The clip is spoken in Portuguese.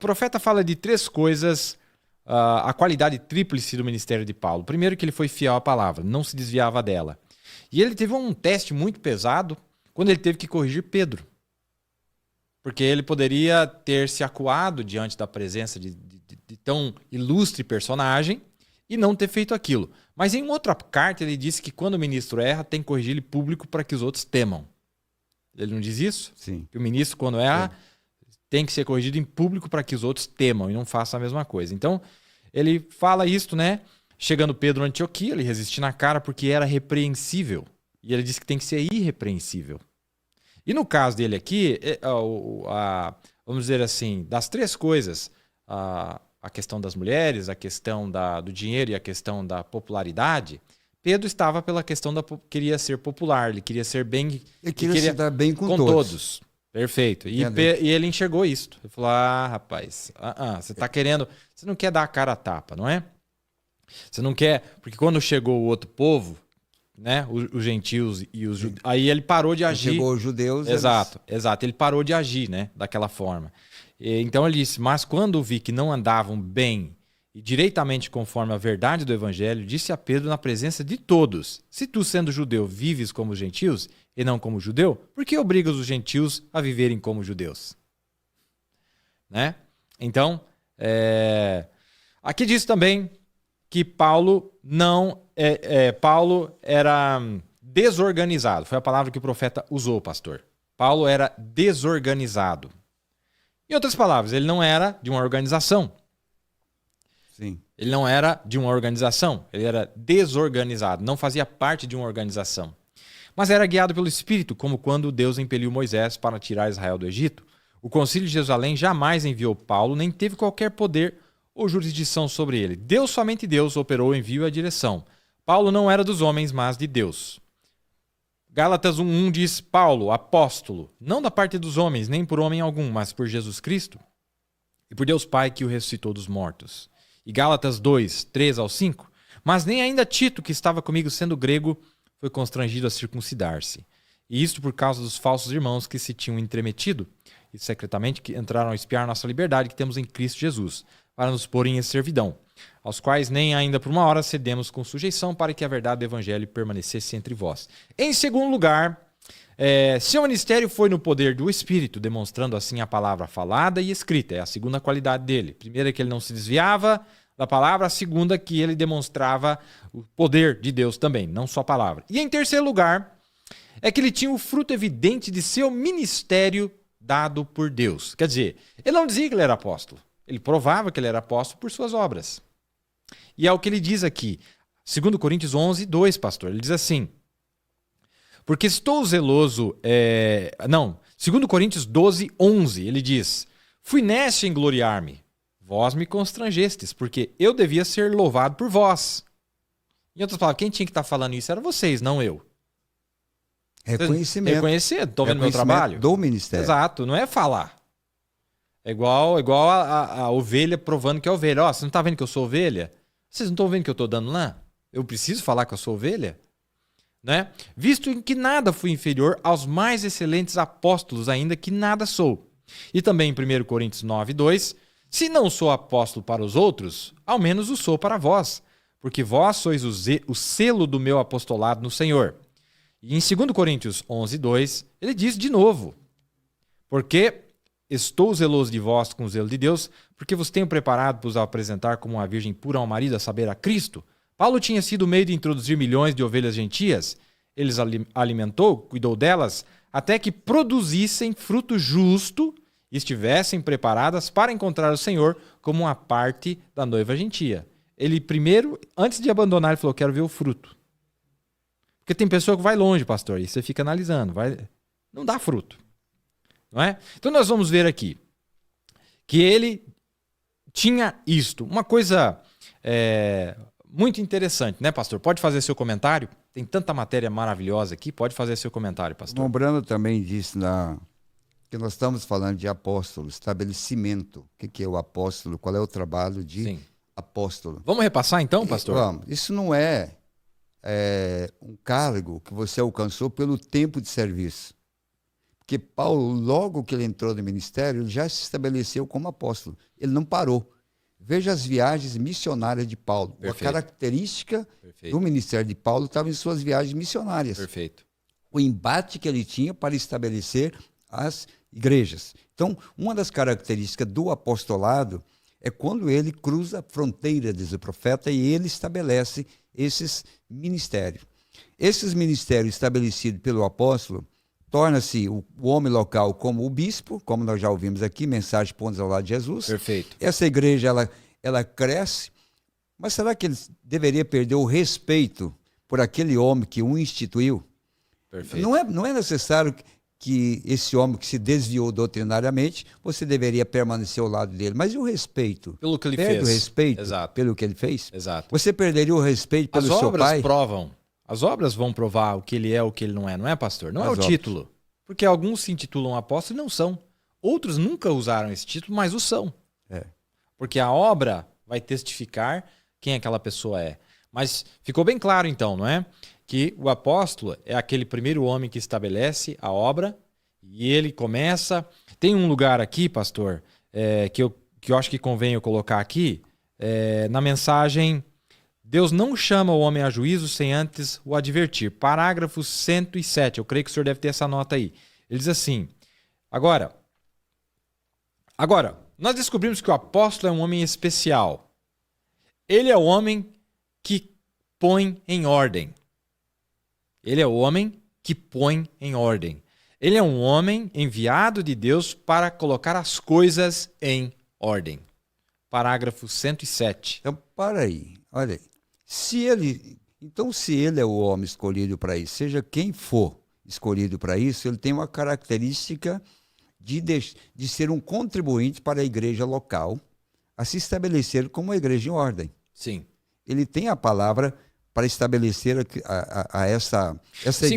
profeta fala de três coisas, a qualidade tríplice do ministério de Paulo. Primeiro, que ele foi fiel à palavra, não se desviava dela. E ele teve um teste muito pesado quando ele teve que corrigir Pedro. Porque ele poderia ter se acuado diante da presença de tão ilustre personagem e não ter feito aquilo. Mas em outra carta ele disse que quando o ministro erra, tem que corrigir ele público para que os outros temam. Ele não diz isso? Sim. Que o ministro, quando erra, tem que ser corrigido em público para que os outros temam e não façam a mesma coisa. Então, ele fala isso, né? Chegando Pedro em Antioquia, ele resistiu na cara porque era repreensível. E ele disse que tem que ser irrepreensível. E no caso dele aqui, vamos dizer assim, das três coisas, a questão das mulheres, a questão do dinheiro e a questão da popularidade, Pedro estava pela questão queria ser popular, ele queria ser bem... Ele queria se dar bem com todos. Perfeito. E ele enxergou isso. Ele falou, rapaz, você tá querendo... Você não quer dar a cara a tapa, não é? Você não quer... Porque quando chegou o outro povo, né, os gentios e os judeus, aí ele parou de agir. Chegou os judeus... Exato. Ele parou de agir, né, daquela forma. Então ele disse, mas quando vi que não andavam bem e diretamente conforme a verdade do evangelho, disse a Pedro na presença de todos, se tu, sendo judeu, vives como os gentios e não como judeu, por que obrigas os gentios a viverem como judeus? Né? Então, aqui diz também que Paulo Paulo era desorganizado. Foi a palavra que o profeta usou, pastor. Paulo era desorganizado. Em outras palavras, ele não era de uma organização. Sim. Ele não era de uma organização. Ele era desorganizado. Não fazia parte de uma organização. Mas era guiado pelo Espírito, como quando Deus impeliu Moisés para tirar Israel do Egito. O Concílio de Jerusalém jamais enviou Paulo, nem teve qualquer poder ou jurisdição sobre ele. Somente Deus operou o envio e a direção. Paulo não era dos homens, mas de Deus. Gálatas 1:1 diz, Paulo, apóstolo, não da parte dos homens, nem por homem algum, mas por Jesus Cristo e por Deus Pai que o ressuscitou dos mortos. E Gálatas 2:3-5, mas nem ainda Tito, que estava comigo sendo grego, foi constrangido a circuncidar-se. E isto por causa dos falsos irmãos que se tinham entremetido e secretamente que entraram a espiar nossa liberdade que temos em Cristo Jesus, para nos porem em servidão, aos quais nem ainda por uma hora cedemos com sujeição para que a verdade do evangelho permanecesse entre vós. Em segundo lugar, seu ministério foi no poder do Espírito, demonstrando assim a palavra falada e escrita. É a segunda qualidade dele. Primeira é que ele não se desviava da palavra, a segunda que ele demonstrava o poder de Deus também, não só a palavra. E em terceiro lugar, é que ele tinha o fruto evidente de seu ministério dado por Deus. Quer dizer, ele não dizia que ele era apóstolo. Ele provava que ele era apóstolo por suas obras. E é o que ele diz aqui. 2 Coríntios 11:2, pastor. Ele diz assim, porque estou zeloso... 2 Coríntios 12:11, ele diz, fui nécio em gloriar-me. Vós me constrangestes, porque eu devia ser louvado por vós. Em outras palavras, quem tinha que estar falando isso era vocês, não eu. Reconhecimento. Reconhecer, estou vendo meu trabalho. Do ministério. Exato, não é falar. É igual a ovelha provando que é ovelha. Ó, você não está vendo que eu sou ovelha? Vocês não estão vendo que eu estou dando lá? Eu preciso falar que eu sou ovelha? Né? Visto em que nada fui inferior aos mais excelentes apóstolos, ainda que nada sou. E também em 1 Coríntios 9:2, se não sou apóstolo para os outros, ao menos o sou para vós, porque vós sois o selo do meu apostolado no Senhor. E em 2 Coríntios 11:2, ele diz de novo, porque estou zeloso de vós com o zelo de Deus, porque vos tenho preparado para os apresentar como uma virgem pura ao marido, a saber, a Cristo. Paulo tinha sido o meio de introduzir milhões de ovelhas gentias. Ele as alimentou, cuidou delas, até que produzissem fruto justo e estivessem preparadas para encontrar o Senhor como uma parte da noiva gentia. Ele primeiro, antes de abandonar, ele falou, quero ver o fruto. Porque tem pessoa que vai longe, pastor, e você fica analisando, não dá fruto. Não é? Então nós vamos ver aqui que ele tinha isto. Uma coisa muito interessante, né, pastor? Pode fazer seu comentário? Tem tanta matéria maravilhosa aqui, pode fazer seu comentário, pastor. Lembrando também disso, que nós estamos falando de apóstolo, estabelecimento. O que é o apóstolo? Qual é o trabalho de apóstolo? Vamos repassar então, pastor? Vamos. Isso não é um cargo que você alcançou pelo tempo de serviço. Porque Paulo, logo que ele entrou no ministério, ele já se estabeleceu como apóstolo. Ele não parou. Veja as viagens missionárias de Paulo. Perfeito. A característica Perfeito. do ministério de Paulo estava em suas viagens missionárias. Perfeito. O embate que ele tinha para estabelecer as igrejas. Então, uma das características do apostolado é quando ele cruza a fronteira, diz o profeta, e ele estabelece esses ministérios. Esses ministérios estabelecidos pelo apóstolo torna-se o homem local como o bispo, como nós já ouvimos aqui, mensagem pontos ao lado de Jesus. Perfeito. Essa igreja, ela cresce, mas será que ele deveria perder o respeito por aquele homem que o instituiu? Perfeito. Não é necessário que esse homem que se desviou doutrinariamente, você deveria permanecer ao lado dele. Mas e o respeito? Pelo que ele Perde fez. o respeito Exato. pelo que ele fez? Exato. Você perderia o respeito pelo As seu obras pai? provam. As obras vão provar o que ele é, o que ele não é, pastor? Não é o obras. título. Porque alguns se intitulam apóstolos e não são. Outros nunca usaram esse título, mas o são. É. Porque a obra vai testificar quem aquela pessoa é. Mas ficou bem claro então, não é? Que o apóstolo é aquele primeiro homem que estabelece a obra e ele começa... Tem um lugar aqui, pastor, que eu acho que convém eu colocar aqui, na mensagem... Deus não chama o homem a juízo sem antes o advertir. Parágrafo 107. Eu creio que o senhor deve ter essa nota aí. Ele diz assim: Agora, nós descobrimos que o apóstolo é um homem especial. Ele é o homem que põe em ordem. Ele é o homem que põe em ordem. Ele é um homem enviado de Deus para colocar as coisas em ordem. Parágrafo 107. Então, para aí. Olha aí. Se ele é o homem escolhido para isso, seja quem for escolhido para isso, ele tem uma característica de ser um contribuinte para a igreja local, a se estabelecer como uma igreja em ordem. Sim. Ele tem a palavra para estabelecer essa Sim, igreja.